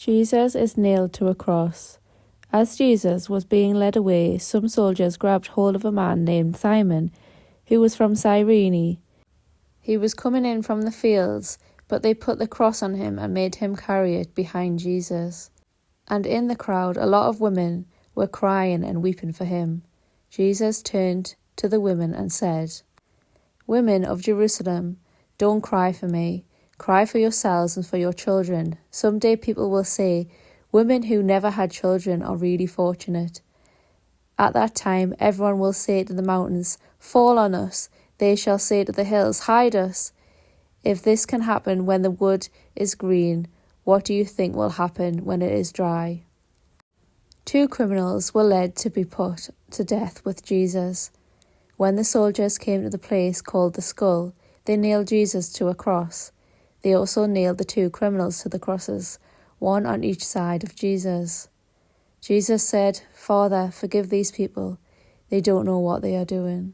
Jesus is nailed to a cross. As Jesus was being led away, some soldiers grabbed hold of a man named Simon, who was from Cyrene. He was coming in from the fields, but they put the cross on him and made him carry it behind Jesus. And in the crowd, a lot of women were crying and weeping for him. Jesus turned to the women and said, "Women of Jerusalem, don't cry for me. Cry for yourselves and for your children. Someday people will say, 'Women who never had children are really fortunate.' At that time, everyone will say to the mountains, 'Fall on us.' They shall say to the hills, 'Hide us.' If this can happen when the wood is green, what do you think will happen when it is dry?" 2 criminals were led to be put to death with Jesus. When the soldiers came to the place called the Skull, they nailed Jesus to a cross. They also nailed the 2 criminals to the crosses, one on each side of Jesus. Jesus said, "Father, forgive these people. They don't know what they are doing."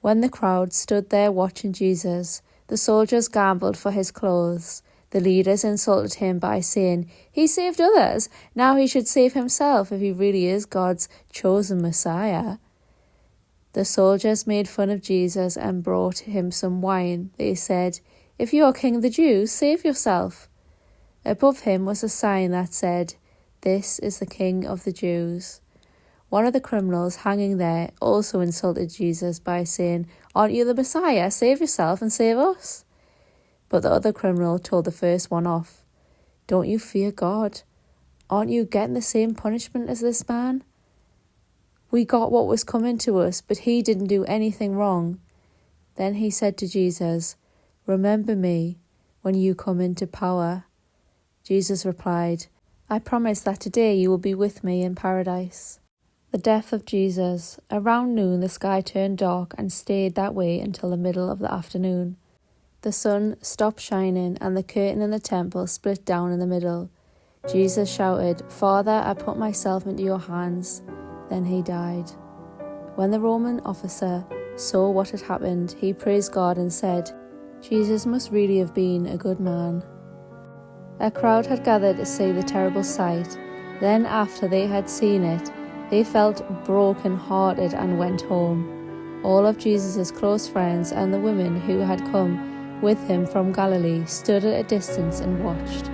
When the crowd stood there watching Jesus, the soldiers gambled for his clothes. The leaders insulted him by saying, "He saved others. Now he should save himself if he really is God's chosen Messiah." The soldiers made fun of Jesus and brought him some wine. They said, "If you are King of the Jews, save yourself." Above him was a sign that said, "This is the King of the Jews." One of the criminals hanging there also insulted Jesus by saying, "Aren't you the Messiah? Save yourself and save us." But the other criminal told the first one off, "Don't you fear God? Aren't you getting the same punishment as this man? We got what was coming to us, but he didn't do anything wrong." Then he said to Jesus, "Remember me when you come into power." Jesus replied, "I promise that today you will be with me in paradise." The death of Jesus. Around noon the sky turned dark and stayed that way until the middle of the afternoon. The sun stopped shining and the curtain in the temple split down in the middle. Jesus shouted, "Father, I put myself into your hands." Then he died. When the Roman officer saw what had happened, he praised God and said, "Jesus must really have been a good man." A crowd had gathered to see the terrible sight. Then after they had seen it, they felt broken-hearted and went home. All of Jesus' close friends and the women who had come with him from Galilee stood at a distance and watched.